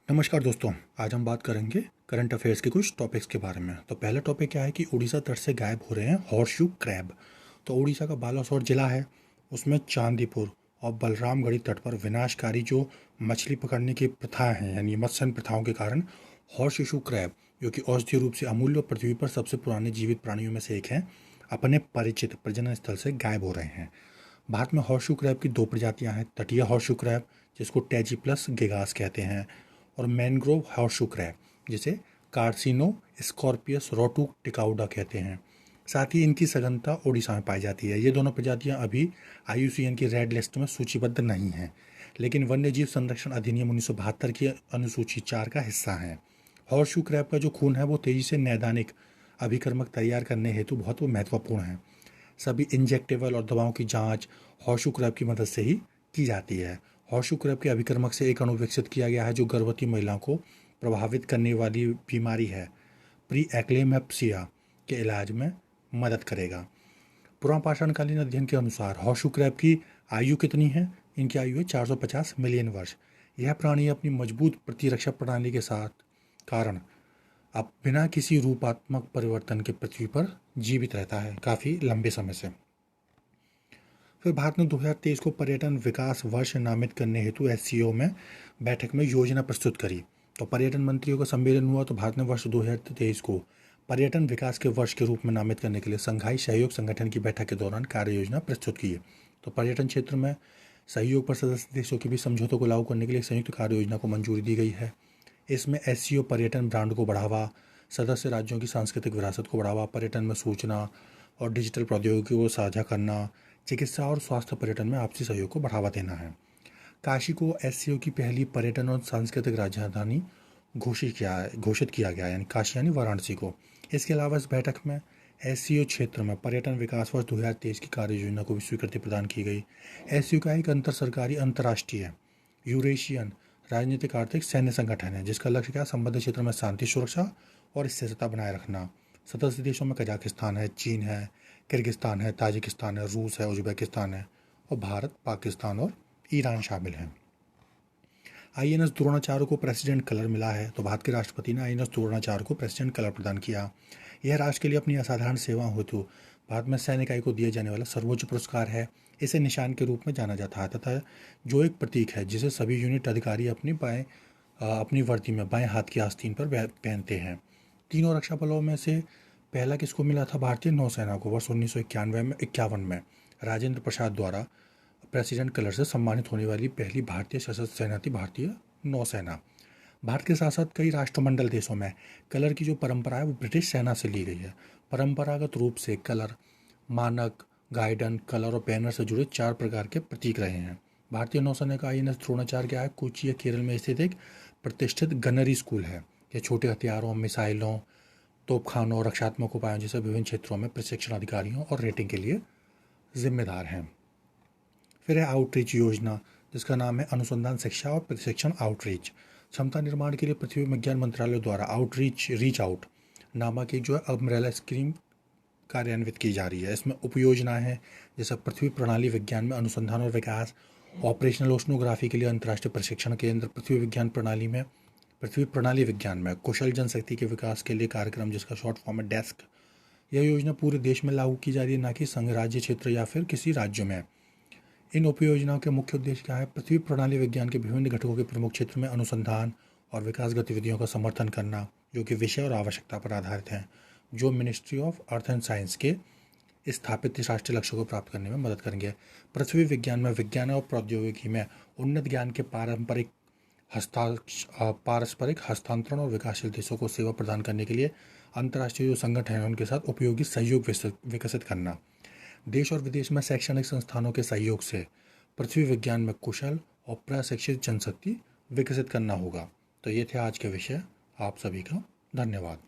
नमस्कार दोस्तों। आज हम बात करेंगे करंट अफेयर्स के कुछ टॉपिक्स के बारे में। तो पहला टॉपिक क्या है कि उड़ीसा तट से गायब हो रहे हैं हॉर्सशू क्रैब। तो उड़ीसा का बालासोर जिला है, उसमें चांदीपुर और बलरामगढ़ी तट पर विनाशकारी जो मछली पकड़ने की प्रथा है यानी मत्स्य प्रथाओं के कारण हॉर्सशू क्रैब, जो कि औषधीय रूप से अमूल्य और पृथ्वी पर सबसे पुराने जीवित प्राणियों में से एक है, अपने परिचित प्रजनन स्थल से गायब हो रहे हैं। भारत में हॉर्सशू क्रैब की दो प्रजातियां हैं, तटीय हॉर्सशू क्रैब जिसको टेजिप्लस गेगास कहते हैं, और मैनग्रोव हॉर्सशू क्रैब जिसे कार्सिनो स्कॉर्पियस रोटू टिकाउडा कहते हैं। साथ ही इनकी सघनता ओडिशा में पाई जाती है। ये दोनों प्रजातियां अभी IUCN की रेड लिस्ट में सूचीबद्ध नहीं हैं, लेकिन वन्यजीव संरक्षण अधिनियम 1972 की अनुसूची 4 का हिस्सा हैं। हॉर्सशू क्रैब का जो खून है वो तेजी से नैदानिक अभिकर्मक तैयार करने हेतु बहुत महत्वपूर्ण है। सभी इंजेक्टेबल और दवाओं की जांच हॉर्सशू क्रैब की मदद से ही की जाती है। हॉर्सशू क्रैब के अभिकर्मक से एक अणु विकसित किया गया है जो गर्भवती महिलाओं को प्रभावित करने वाली बीमारी है प्री एक्लेम्प्सिया के इलाज में मदद करेगा। पुरापाषाणकालीन अध्ययन के अनुसार हॉर्सशू क्रैब की आयु कितनी है? इनकी आयु है 450 मिलियन वर्ष। यह प्राणी अपनी मजबूत प्रतिरक्षा प्रणाली के साथ कारण अब बिना किसी रूपात्मक परिवर्तन के पृथ्वी पर जीवित रहता है काफ़ी लंबे समय से। फिर भारत ने 2023 को पर्यटन विकास वर्ष नामित करने हेतु SCO में बैठक में योजना प्रस्तुत करी। तो पर्यटन मंत्रियों का सम्मेलन हुआ तो भारत ने वर्ष 2023 को पर्यटन विकास के वर्ष के रूप में नामित करने के लिए संघाई सहयोग संगठन की बैठक के दौरान कार्य योजना प्रस्तुत की है। तो पर्यटन क्षेत्र में सहयोग पर सदस्य देशों के बीच समझौतों को लागू करने के लिए संयुक्त कार्य योजना को मंजूरी दी गई है। इसमें SCO पर्यटन ब्रांड को बढ़ावा, सदस्य राज्यों की सांस्कृतिक विरासत को बढ़ावा, पर्यटन में सूचना और डिजिटल प्रौद्योगिकी को साझा करना, चिकित्सा और स्वास्थ्य पर्यटन में आपसी सहयोग को बढ़ावा देना है। काशी को SCO की पहली पर्यटन और सांस्कृतिक राजधानी घोषित किया गया यानी काशी यानी वाराणसी को। इसके अलावा इस बैठक में SCO क्षेत्र में पर्यटन विकास वर्ष 2023 की कार्य योजना को भी स्वीकृति प्रदान की गई। SCO का एक अंतर सरकारी अंतर्राष्ट्रीय यूरेशियन राजनीतिक आर्थिक सैन्य संगठन है जिसका लक्ष्य क्या संबद्ध क्षेत्र में शांति सुरक्षा और स्थिरता बनाए रखना। सदस्य देशों में कजाकिस्तान है, चीन है, किर्गिस्तान है, ताजिकिस्तान है, रूस है, उज्बेकिस्तान है और भारत, पाकिस्तान और ईरान शामिल हैं। INS द्रोणाचार्य को प्रेसिडेंट कलर मिला है। तो भारत के राष्ट्रपति ने INS द्रोणाचार्य को प्रेसिडेंट कलर प्रदान किया। यह राष्ट्र के लिए अपनी असाधारण सेवाओं हेतु भारत में सैन्य इकाई को दिए जाने वाला सर्वोच्च पुरस्कार है। इसे निशान के रूप में जाना जाता है तथा जो एक प्रतीक है जिसे सभी यूनिट अधिकारी अपनी वर्दी में बाएं हाथ की आस्तीन पर पहनते हैं। तीनों रक्षा बलों में से पहला किसको मिला था? भारतीय नौसेना को वर्ष 1951 में राजेंद्र प्रसाद द्वारा प्रेसिडेंट कलर से सम्मानित होने वाली पहली भारतीय सशस्त्र सेना थी भारतीय नौसेना। भारत के साथ साथ कई राष्ट्रमंडल देशों में कलर की जो परंपरा है वो ब्रिटिश सेना से ली गई है। परंपरागत रूप से कलर मानक, गाइडन, कलर और बैनर से जुड़े 4 प्रकार के प्रतीक रहे हैं। भारतीय नौसेना का INS द्रोणाचार्य क्या है? कोच्चि केरल में स्थित एक प्रतिष्ठित गनरी स्कूल है। यह छोटे हथियारों, मिसाइलों, तोपखानों और रक्षात्मक उपायों जैसे विभिन्न क्षेत्रों में प्रशिक्षण अधिकारियों और रेटिंग के लिए जिम्मेदार हैं। फिर है आउटरीच योजना जिसका नाम है अनुसंधान, शिक्षा और प्रशिक्षण आउटरीच। क्षमता निर्माण के लिए पृथ्वी विज्ञान मंत्रालय द्वारा रीच आउट नामक एक जो है अम्ब्रेला स्कीम कार्यान्वित की जा रही है। इसमें उपयोजनाएं हैं जैसे पृथ्वी प्रणाली विज्ञान में अनुसंधान और विकास, ऑपरेशनल ओशनोग्राफी के लिए अंतर्राष्ट्रीय प्रशिक्षण केंद्र, पृथ्वी प्रणाली विज्ञान में कुशल जनशक्ति के विकास के लिए कार्यक्रम जिसका शॉर्ट फॉर्म है डेस्क। यह योजना पूरे देश में लागू की जा रही है, न कि संघ राज्य क्षेत्र या फिर किसी राज्य में। इन उपयोजनाओं के मुख्य उद्देश्य क्या है? पृथ्वी प्रणाली विज्ञान के विभिन्न घटकों के प्रमुख क्षेत्र में अनुसंधान और विकास गतिविधियों का समर्थन करना जो कि विषय और आवश्यकता पर आधारित हैं, जो ministry of earth and science के स्थापित राष्ट्रीय लक्ष्यों को प्राप्त करने में मदद करेंगे। पृथ्वी विज्ञान में विज्ञान और प्रौद्योगिकी में उन्नत ज्ञान के पारस्परिक हस्तांतरण और विकासशील देशों को सेवा प्रदान करने के लिए अंतर्राष्ट्रीय जो संगठन है उनके साथ उपयोगी सहयोग विकसित करना। देश और विदेश में शैक्षणिक संस्थानों के सहयोग से पृथ्वी विज्ञान में कुशल और प्रशिक्षित जनशक्ति विकसित करना होगा। तो ये थे आज के विषय। आप सभी का धन्यवाद।